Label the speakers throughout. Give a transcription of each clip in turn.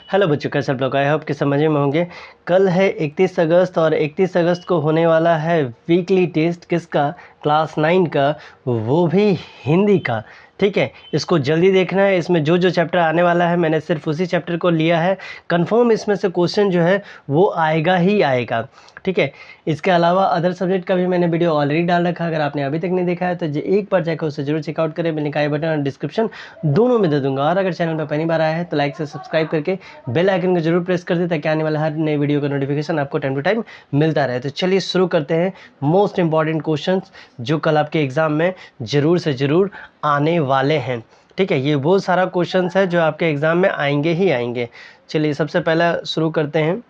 Speaker 1: Hello बच्चों, कैसे आप लोग? आई होप कि समझ में होंगे। कल है 31 अगस्त और 31 अगस्त को होने वाला है वीकली टेस्ट। किसका? क्लास 9 का, वो भी हिंदी का। ठीक है, इसको जल्दी देखना है। इसमें जो जो चैप्टर आने वाला है मैंने सिर्फ उसी चैप्टर को लिया है। कंफर्म इसमें से क्वेश्चन जो है वो आएगा ही आएगा। ठीक है, इसके अलावा अदर सब्जेक्ट का भी मैंने वीडियो ऑलरेडी डाल रखा है। अगर आपने अभी तक नहीं देखा है तो एक बार जाकर उसे जरूर चेकआउट करें। मैं लिंक आई बटन और डिस्क्रिप्शन दोनों में दे दूंगा। और अगर चैनल पर पहली बार आया है तो लाइक से सब्सक्राइब करके बेल आइकन को जरूर प्रेस कर दे, ताकि आने वाला हर नए वीडियो का नोटिफिकेशन आपको टाइम टू टाइम मिलता रहे। तो चलिए शुरू करते हैं मोस्ट इंपॉर्टेंट क्वेश्चंस जो कल आपके एग्जाम में ज़रूर से ज़रूर आने वाले हैं। ठीक है, ये वो सारा क्वेश्चंस है जो आपके एग्ज़ाम में आएंगे ही आएंगे। चलिए सबसे पहला शुरू करते हैं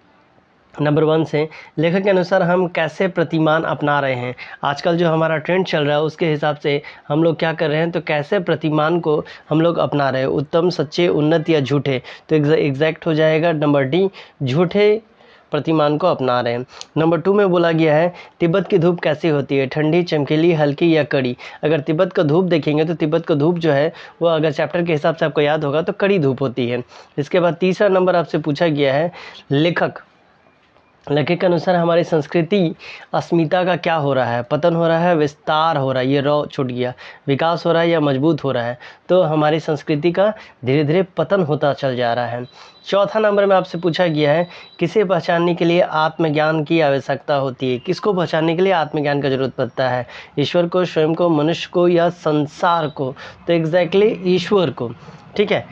Speaker 1: नंबर 1 से। लेखक के अनुसार हम कैसे प्रतिमान अपना रहे हैं? आजकल जो हमारा ट्रेंड चल रहा है उसके हिसाब से हम लोग क्या कर रहे हैं, तो कैसे प्रतिमान को हम लोग अपना रहे हैं? उत्तम, सच्चे, उन्नत या झूठे? तो एग्जैक्ट हो जाएगा नंबर डी, झूठे प्रतिमान को अपना रहे हैं। नंबर 2 में बोला गया है तिब्बत की धूप कैसी होती है? ठंडी, चमकीली, हल्की या कड़ी? अगर तिब्बत का धूप देखेंगे तो तिब्बत का धूप जो है वो अगर चैप्टर के हिसाब से आपको याद होगा तो कड़ी धूप होती है। इसके बाद तीसरा नंबर आपसे पूछा गया है लेखक के अनुसार हमारी संस्कृति अस्मिता का क्या हो रहा है? पतन हो रहा है, विस्तार हो रहा है, ये रॉ छूट गया, विकास हो रहा है या मजबूत हो रहा है? तो हमारी संस्कृति का धीरे धीरे पतन होता चल जा रहा है। चौथा नंबर में आपसे पूछा गया है किसे पहचानने के लिए आत्मज्ञान की आवश्यकता होती है? किसको पहचानने के लिए आत्मज्ञान का जरूरत पड़ता है? ईश्वर को, स्वयं को, मनुष्य को या संसार को? तो एग्जैक्टली ईश्वर को। ठीक है,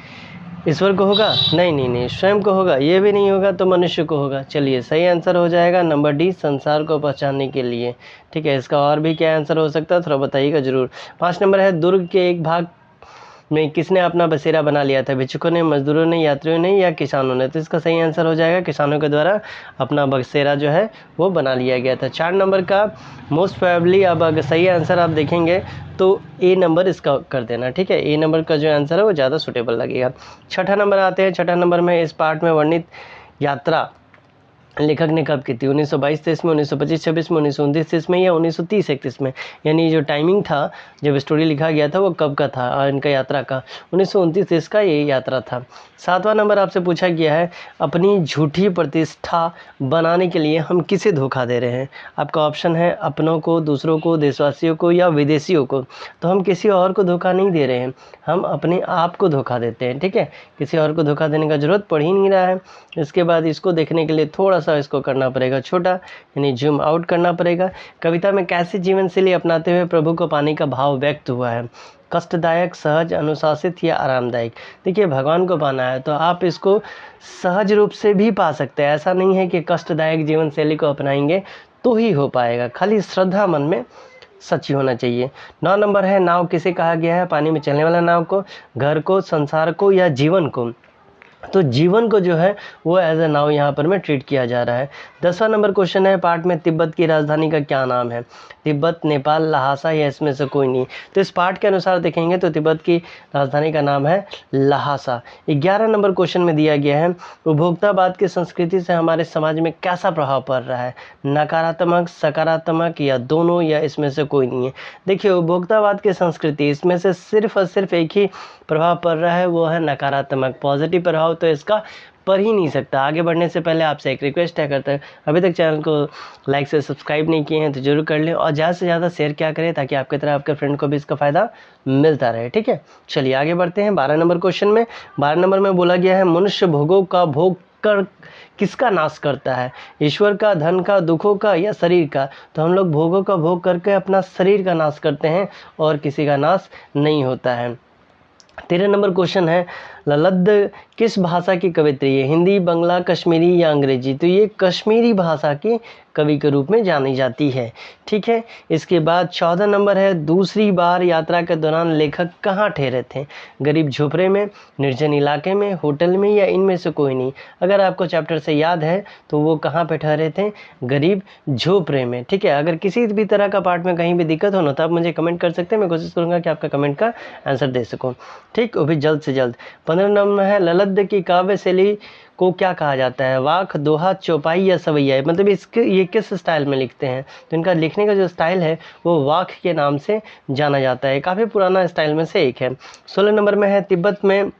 Speaker 1: ईश्वर को होगा? नहीं, स्वयं को होगा? ये भी नहीं होगा, तो मनुष्य को होगा। चलिए सही आंसर हो जाएगा नंबर डी, संसार को पहचानने के लिए। ठीक है, इसका और भी क्या आंसर हो सकता है थोड़ा बताइएगा जरूर। 5 नंबर है दुर्ग के एक भाग में किसने अपना बसेरा बना लिया था? भिक्षुकों ने, मजदूरों ने, यात्रियों ने या किसानों ने? तो इसका सही आंसर हो जाएगा किसानों के द्वारा अपना बसेरा जो है वो बना लिया गया था। 4 नंबर का मोस्ट प्रोबेबली, अब अगर सही आंसर आप देखेंगे तो ए नंबर इसका कर देना। ठीक है, ए नंबर का जो आंसर है वो ज़्यादा सूटेबल लगेगा। छठा नंबर आते हैं। छठा नंबर में इस पार्ट में वर्णित यात्रा लेखक ने कब की थी? 1922-23 में, 1925-26 में, 1929-30 में या 1930-31 में? यानी जो टाइमिंग था जब स्टोरी लिखा गया था वो कब का था और इनका यात्रा का? 1929-30 का ये यात्रा था। 7वां नंबर आपसे पूछा गया है अपनी झूठी प्रतिष्ठा बनाने के लिए हम किसे धोखा दे रहे हैं? आपका ऑप्शन है अपनों को, दूसरों को, देशवासियों को या विदेशियों को। तो हम किसी और को धोखा नहीं दे रहे हैं, हम अपने आप को धोखा देते हैं। ठीक है, किसी और को धोखा देने का जरूरत पड़ ही नहीं रहा है। इसके बाद इसको देखने के लिए थोड़ा सा इसको करना पड़ेगा छोटा, यानी जूम आउट करना पड़ेगा। कविता में कैसी जीवन शैली अपनाते हुए प्रभु को पाने का भाव व्यक्त हुआ है? कष्टदायक, सहज, अनुशासित या आरामदायक? देखिए, भगवान को पाना है तो आप इसको सहज रूप से भी पा सकते हैं। ऐसा नहीं है कि कष्टदायक जीवन शैली को अपनाएंगे तो ही हो पाएगा, खाली श्रद्धा मन में सच्ची होना चाहिए। 9 नंबर है नाव किसे कहा गया है? पानी में चलने वाला नाव को, घर को, संसार को या जीवन को? तो जीवन को जो है वो एज ए नाउ यहाँ पर में ट्रीट किया जा रहा है। 10वां नंबर क्वेश्चन है पार्ट में तिब्बत की राजधानी का क्या नाम है? तिब्बत, नेपाल, लहासा या इसमें से कोई नहीं? तो इस पार्ट के अनुसार देखेंगे तो तिब्बत की राजधानी का नाम है लहासा। 11 नंबर क्वेश्चन में दिया गया है उपभोक्तावाद की संस्कृति से हमारे समाज में कैसा प्रभाव पड़ रहा है? नकारात्मक, सकारात्मक या दोनों या इसमें से कोई नहीं है? देखिए, उपभोक्तावाद की संस्कृति, इसमें से सिर्फ और सिर्फ एक ही प्रभाव पड़ रहा है, वो है नकारात्मक। पॉजिटिव प्रभाव तो इसका पढ़ ही नहीं सकता। आगे बढ़ने से पहले आपसे एक रिक्वेस्ट है करता है, अभी तक चैनल को लाइक से सब्सक्राइब नहीं किए हैं तो जरूर कर लें और ज़्यादा से ज़्यादा शेयर क्या करें ताकि आपकी तरह आपके फ्रेंड को भी इसका फ़ायदा मिलता रहे। ठीक है, चलिए आगे बढ़ते हैं 12 नंबर क्वेश्चन में। 12 नंबर में बोला गया है मनुष्य भोगों का भोग कर किसका नाश करता है? ईश्वर का, धन का, दुखों का या शरीर का? तो हम लोग भोगों का भोग करके अपना शरीर का नाश करते हैं और किसी का नाश नहीं होता है। 13 नंबर क्वेश्चन है ललद्द किस भाषा की कवित्री है? हिंदी, बंगला, कश्मीरी या अंग्रेजी? तो ये कश्मीरी भाषा की कवि के रूप में जानी जाती है। ठीक है, इसके बाद 14 नंबर है दूसरी बार यात्रा के दौरान लेखक कहाँ ठहरे थे? गरीब झोपड़े में, निर्जन इलाके में, होटल में या इनमें से कोई नहीं? अगर आपको चैप्टर से याद है तो वो कहाँ पे ठहरे थे? गरीब झोपड़े में। ठीक है, अगर किसी भी तरह का पार्ट में कहीं भी दिक्कत हो ना तो आप मुझे कमेंट कर सकते हैं, मैं कोशिश करूँगा कि आपका कमेंट का आंसर दे सकूँ। ठीक, वो भी जल्द से जल्द। 15 नंबर है ललद्द की काव्य शैली को क्या कहा जाता है? वाक, दोहा, चौपाई या सवैया? मतलब ये किस स्टाइल में लिखते हैं? तो इनका लिखने का जो स्टाइल है वो वाक के नाम से जाना जाता है, काफ़ी पुराना स्टाइल में से एक है। 16 नंबर में है तिब्बत में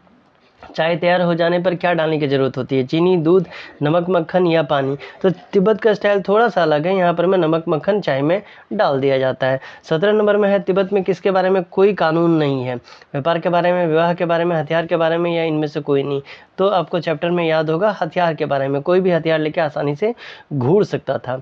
Speaker 1: चाय तैयार हो जाने पर क्या डालने की ज़रूरत होती है? चीनी, दूध, नमक, मक्खन या पानी? तो तिब्बत का स्टाइल थोड़ा सा अलग है, यहाँ पर मैं नमक मक्खन चाय में डाल दिया जाता है। 17 नंबर में है, तिब्बत में किसके बारे में कोई कानून नहीं है? व्यापार के बारे में, विवाह के बारे में, हथियार के बारे में या इनमें से कोई नहीं? तो आपको चैप्टर में याद होगा हथियार के बारे में, कोई भी हथियार लेके आसानी से घूर सकता था।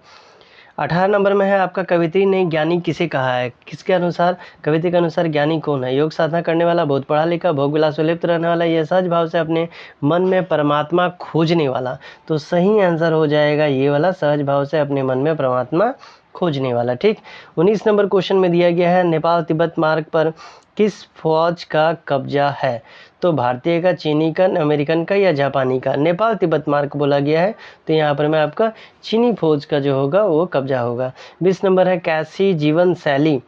Speaker 1: 18 नंबर में है आपका, कवित्री ने ज्ञानी किसे कहा है? किसके अनुसार? कवित्री के अनुसार ज्ञानी कौन है? योग साधना करने वाला, बहुत पढ़ा लिखा, भोग विलास में लिप्त रहने वाला, यह सहज भाव से अपने मन में परमात्मा खोजने वाला। तो सही आंसर हो जाएगा ये वाला, सहज भाव से अपने मन में परमात्मा खोजने वाला। ठीक। 19 नंबर क्वेश्चन में दिया गया है, नेपाल तिब्बत मार्ग पर किस फौज का कब्जा है? तो भारतीय का, चीनी का, अमेरिकन का या जापानी का? नेपाल तिब्बत मार्ग बोला गया है, तो यहाँ पर मैं आपका चीनी फौज का जो होगा वो कब्जा होगा। 20 नंबर है, कैसी जीवन शैली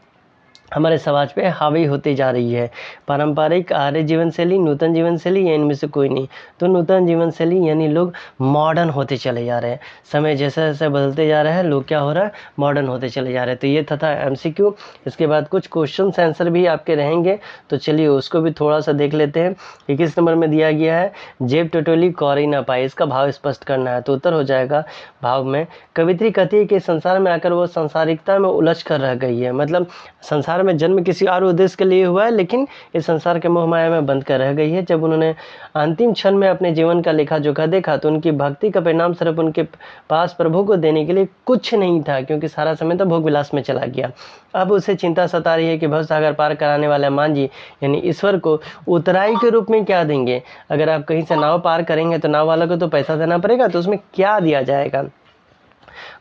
Speaker 1: हमारे समाज पे हावी होती जा रही है? पारंपरिक, आर्य जीवन शैली, नूतन जीवन शैली या इनमें से कोई नहीं? तो नूतन जीवन शैली, यानी लोग मॉडर्न होते चले जा रहे हैं। समय जैसे जैसे बदलते जा रहे हैं, लोग क्या हो रहा है, मॉडर्न होते चले जा रहे हैं। तो ये था MCQ। इसके बाद कुछ क्वेश्चन आंसर भी आपके रहेंगे, तो चलिए उसको भी थोड़ा सा देख लेते हैं। 21 नंबर में दिया गया है, जेब टटोली कौड़ी ना पाई, इसका भाव स्पष्ट करना है। तो उत्तर हो जाएगा भाव में, कवित्री कहती है कि संसार में आकर वो संसारिकता में उलझ कर रह गई है। मतलब संसार में जन्म किसी और उद्देश्य के लिए हुआ है, लेकिन इस संसार के मोह माया में बंद कर रह गई है। जब उन्होंने अंतिम क्षण में अपने जीवन का लेखा जोखा देखा, तो उनकी भक्ति का परिणाम स्वरूप उनके पास प्रभु को देने के लिए कुछ नहीं था, क्योंकि सारा समय तो भोग विलास में चला गया। अब उसे चिंता सता रही है कि भवसागर पार कराने वाले मांझी यानी ईश्वर को उतराई के रूप में क्या देंगे। अगर आप कहीं से नाव पार करेंगे तो नाव वाला को तो पैसा देना पड़ेगा, तो उसमें क्या दिया जाएगा?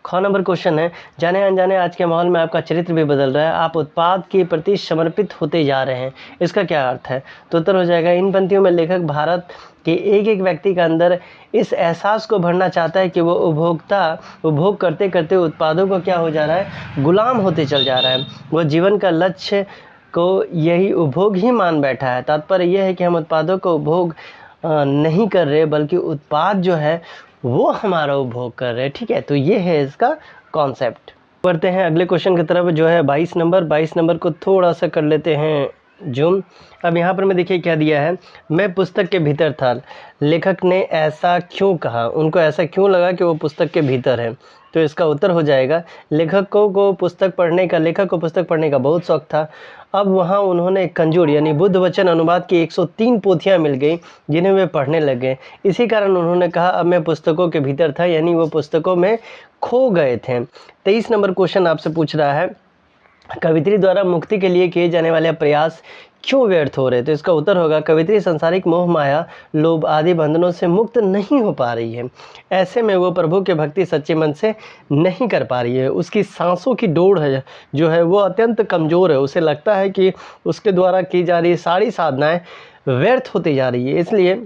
Speaker 1: ख नंबर क्वेश्चन है, जाने अनजाने आज के माहौल में आपका चरित्र भी बदल रहा है, आप उत्पाद के प्रति समर्पित होते जा रहे हैं, इसका क्या अर्थ है? तो उत्तर हो जाएगा, इन पंक्तियों में लेखक भारत के एक एक व्यक्ति के अंदर इस एहसास को भरना चाहता है कि वो उपभोग करते करते उत्पादों को क्या हो जा रहा है, गुलाम होते चल जा रहा है। वो जीवन का लक्ष्य को यही उपभोग ही मान बैठा है। तात्पर्य यह है कि हम उत्पादों को उपभोग नहीं कर रहे, बल्कि उत्पाद जो है वो हमारा उपभोग कर रहे हैं। ठीक है, तो ये है इसका कॉन्सेप्ट। बढ़ते हैं अगले क्वेश्चन की तरफ, जो है 22 नंबर को थोड़ा सा कर लेते हैं जूम। अब यहाँ पर मैं देखिए क्या दिया है, मैं पुस्तक के भीतर था, लेखक ने ऐसा क्यों कहा, उनको ऐसा क्यों लगा कि वो पुस्तक के भीतर है? तो इसका उत्तर हो जाएगा, लेखक को पुस्तक पढ़ने का बहुत शौक था। अब वहाँ उन्होंने कंजूर यानी बुद्ध वचन अनुवाद की 103 पोथियाँ मिल गई, जिन्हें वे पढ़ने लगे। इसी कारण उन्होंने कहा अब मैं पुस्तकों के भीतर था, यानी वो पुस्तकों में खो गए थे। 23 नंबर क्वेश्चन आपसे पूछ रहा है, कवित्री द्वारा मुक्ति के लिए किए जाने वाले प्रयास क्यों व्यर्थ हो रहे? तो इसका उत्तर होगा, कवित्री संसारिक मोह माया, लोभ आदि बंधनों से मुक्त नहीं हो पा रही है। ऐसे में वो प्रभु के भक्ति सच्चे मन से नहीं कर पा रही है। उसकी सांसों की डोर है जो है वो अत्यंत कमज़ोर है। उसे लगता है कि उसके द्वारा की जा रही सारी साधनाएं व्यर्थ होती जा रही है, इसलिए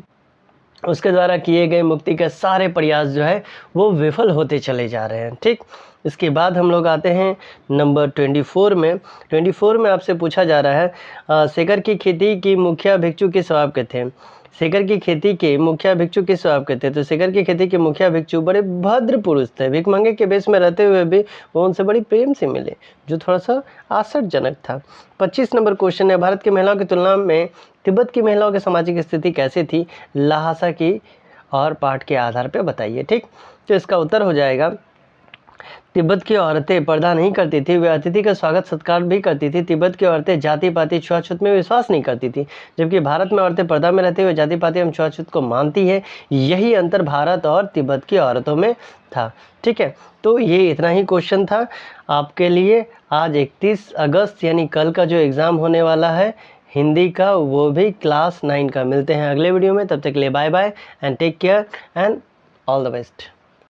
Speaker 1: उसके द्वारा किए गए मुक्ति के सारे प्रयास जो है वो विफल होते चले जा रहे हैं। ठीक। इसके बाद हम लोग आते हैं नंबर 24 में। 24 में आपसे पूछा जा रहा है, सेकर की खेती की मुखिया भिक्षु किस स्वभाव के थे? सेकर की खेती के मुखिया भिक्षु किस स्वभाव के थे? तो सेकर की खेती के मुखिया भिक्षु बड़े भद्र पुरुष थे। भिखमंगे के वेश में रहते हुए भी वो उनसे बड़ी प्रेम से मिले, जो थोड़ा सा आश्चर्यजनक था। 25 नंबर क्वेश्चन है, भारत की महिलाओं की तुलना में तिब्बत की महिलाओं की सामाजिक स्थिति कैसी थी? लहासा की और पाठ के आधार पर बताइए। ठीक। तो इसका उत्तर हो जाएगा, तिब्बत की औरतें पर्दा नहीं करती थी, वे अतिथि का स्वागत सत्कार भी करती थी। तिब्बत की औरतें जाति पाति छुआछूत में विश्वास नहीं करती थी, जबकि भारत में औरतें पर्दा में रहते हुए जाति पाति एवं छुआछूत को मानती है। यही अंतर भारत और तिब्बत की औरतों में था। ठीक है, तो ये इतना ही क्वेश्चन था आपके लिए। आज 31 अगस्त यानी कल का जो एग्ज़ाम होने वाला है हिंदी का, वो भी क्लास 9 का। मिलते हैं अगले वीडियो में, तब तक के लिए bye bye and take care and all the best.